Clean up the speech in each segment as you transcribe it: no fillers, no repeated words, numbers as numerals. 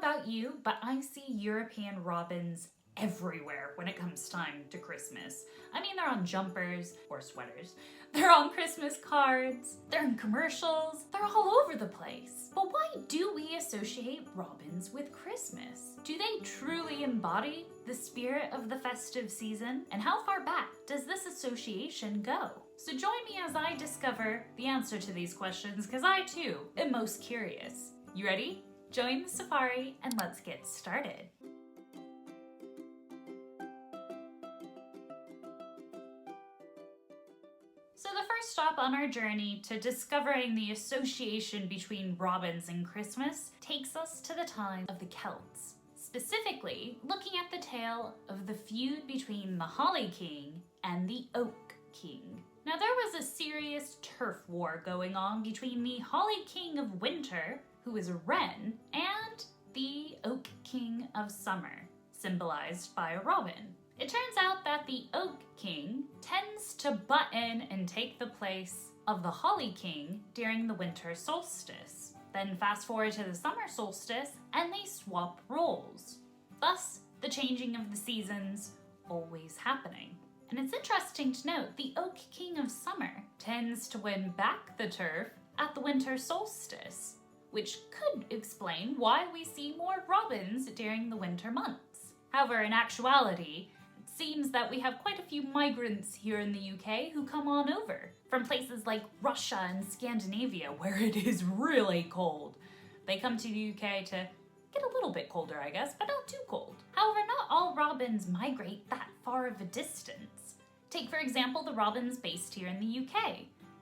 about you, but I see European robins everywhere when it comes time to Christmas. I mean, they're on jumpers or sweaters. They're on Christmas cards. They're in commercials. They're all over the place. But why do we associate robins with Christmas? Do they truly embody the spirit of the festive season? And how far back does this association go? So join me as I discover the answer to these questions, because I too am most curious. You ready? Join the safari and let's get started. So the first stop on our journey to discovering the association between robins and Christmas takes us to the time of the Celts. Specifically, looking at the tale of the feud between the Holly King and the Oak King. Now there was a serious turf war going on between the Holly King of Winter, who is a wren, and the Oak King of Summer, symbolized by a robin. It turns out that the Oak King tends to butt in and take the place of the Holly King during the winter solstice. Then fast forward to the summer solstice and they swap roles. Thus, the changing of the seasons always happening. And it's interesting to note the Oak King of Summer tends to win back the turf at the winter solstice, which could explain why we see more robins during the winter months. However, in actuality, seems that we have quite a few migrants here in the UK who come on over from places like Russia and Scandinavia, where it is really cold. They come to the UK to get a little bit colder, I guess, but not too cold. However, not all robins migrate that far of a distance. Take, for example, the robins based here in the UK.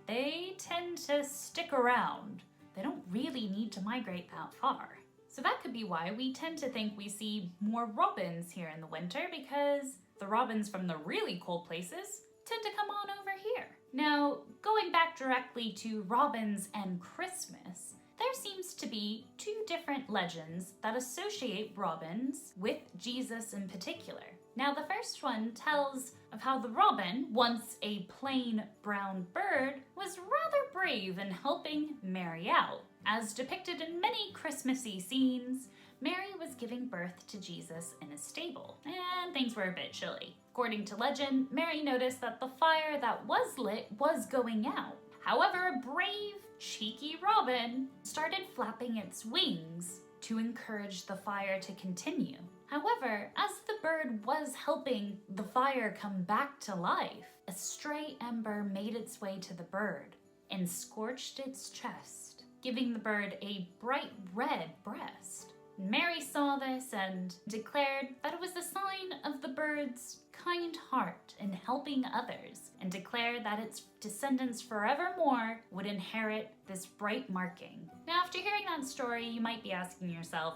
They tend to stick around. They don't really need to migrate that far. So that could be why we tend to think we see more robins here in the winter, because the robins from the really cold places tend to come on over here. Now, going back directly to robins and Christmas, there seems to be two different legends that associate robins with Jesus in particular. Now, the first one tells of how the robin, once a plain brown bird, was rather brave in helping Mary out. As depicted in many Christmassy scenes, Mary was giving birth to Jesus in a stable, and things were a bit chilly. According to legend, Mary noticed that the fire that was lit was going out. However, a brave, cheeky robin started flapping its wings to encourage the fire to continue. However, as the bird was helping the fire come back to life, a stray ember made its way to the bird and scorched its chest, giving the bird a bright red breast. Mary saw this and declared that it was a sign of the bird's kind heart in helping others, and declared that its descendants forevermore would inherit this bright marking. Now, after hearing that story, you might be asking yourself,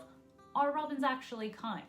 are robins actually kind?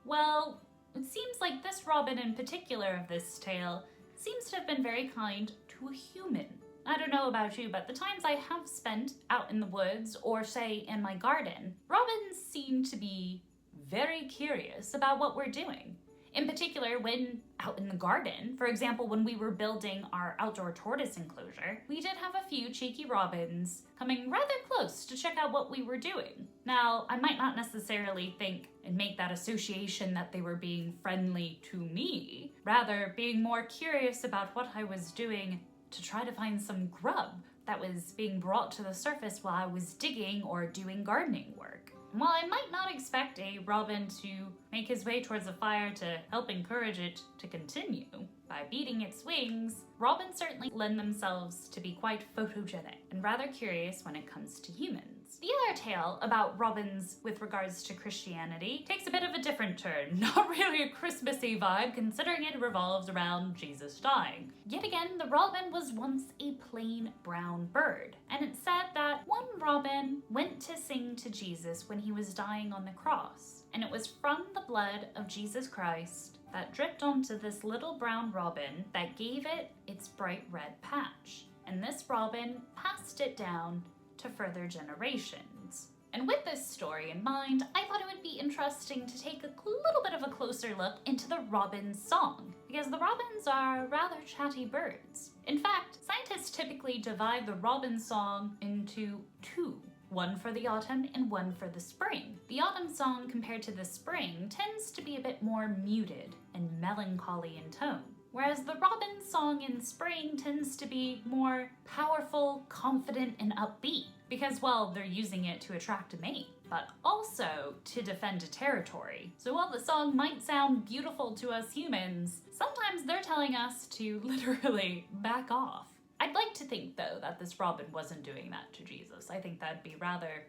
Well, it seems like this robin in particular of this tale seems to have been very kind to a human. I don't know about you, but the times I have spent out in the woods or, say, in my garden, robins seem to be very curious about what we're doing. In particular, when out in the garden, for example, when we were building our outdoor tortoise enclosure, we did have a few cheeky robins coming rather close to check out what we were doing. Now, I might not necessarily think and make that association that they were being friendly to me, rather being more curious about what I was doing to try to find some grub that was being brought to the surface while I was digging or doing gardening work. And while I might not expect a robin to make his way towards a fire to help encourage it to continue by beating its wings, robins certainly lend themselves to be quite photogenic and rather curious when it comes to humans. The other tale about robins with regards to Christianity takes a bit of a different turn. Not really a Christmassy vibe, considering it revolves around Jesus dying. Yet again, the robin was once a plain brown bird, and it's said that one robin went to sing to Jesus when he was dying on the cross, and it was from the blood of Jesus Christ that dripped onto this little brown robin that gave it its bright red patch. And this robin passed it down to further generations. And with this story in mind, I thought it would be interesting to take a little bit of a closer look into the robin's song, because the robins are rather chatty birds. In fact, scientists typically divide the robin song into two, one for the autumn and one for the spring. The autumn song compared to the spring tends to be a bit more muted and melancholy in tone, whereas the robin song in spring tends to be more powerful, confident, and upbeat, because, well, they're using it to attract a mate, but also to defend a territory. So while the song might sound beautiful to us humans, sometimes they're telling us to literally back off. I'd like to think, though, that this robin wasn't doing that to Jesus. I think that'd be rather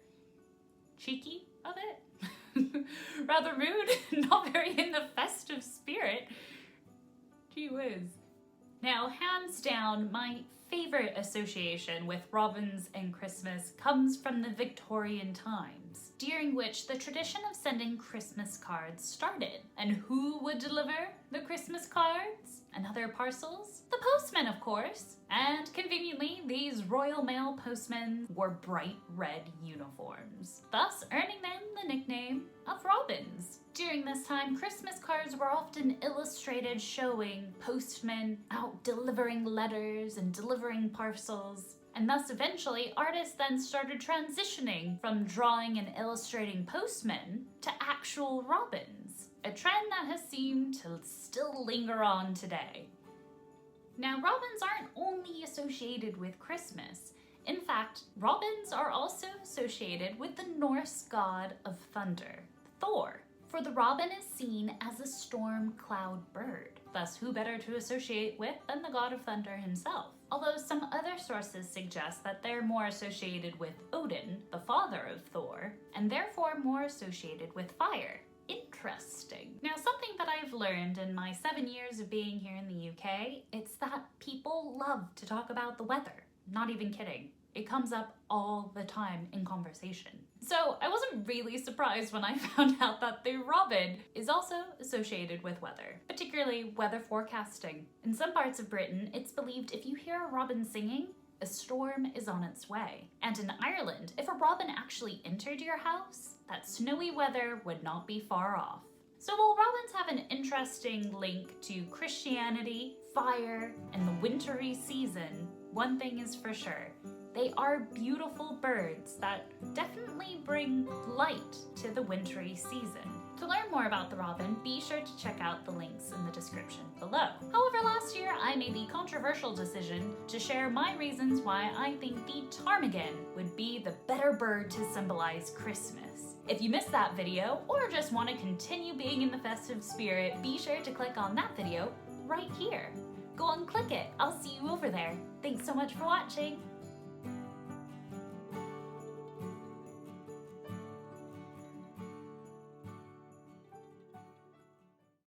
cheeky of it. Rather rude, not very in the festive spirit. Gee whiz. Now, hands down, my favorite association with robins and Christmas comes from the Victorian times, during which the tradition of sending Christmas cards started. And who would deliver the Christmas cards and other parcels? The postman, of course. And conveniently, these Royal Mail postmen wore bright red uniforms, thus earning them the nickname of robins. During this time, Christmas cards were often illustrated showing postmen out delivering letters and delivering parcels, and thus eventually artists then started transitioning from drawing and illustrating postmen to actual robins, a trend that has seemed to still linger on today. Now, robins aren't only associated with Christmas. In fact, robins are also associated with the Norse god of thunder, Thor. For the robin is seen as a storm cloud bird. Thus, who better to associate with than the god of thunder himself? Although some other sources suggest that they're more associated with Odin, the father of Thor, and therefore more associated with fire. Interesting. Now, something that I've learned in my 7 years of being here in the UK, it's that people love to talk about the weather. Not even kidding. It comes up all the time in conversation. So I wasn't really surprised when I found out that the robin is also associated with weather, particularly weather forecasting. In some parts of Britain, it's believed if you hear a robin singing, a storm is on its way. And in Ireland, if a robin actually entered your house, that snowy weather would not be far off. So while robins have an interesting link to Christianity, fire, and the wintry season, one thing is for sure. They are beautiful birds that definitely bring light to the wintry season. To learn more about the robin, be sure to check out the links in the description below. However, last year I made the controversial decision to share my reasons why I think the ptarmigan would be the better bird to symbolize Christmas. If you missed that video, or just want to continue being in the festive spirit, be sure to click on that video right here. Go and click it. I'll see you over there. Thanks so much for watching.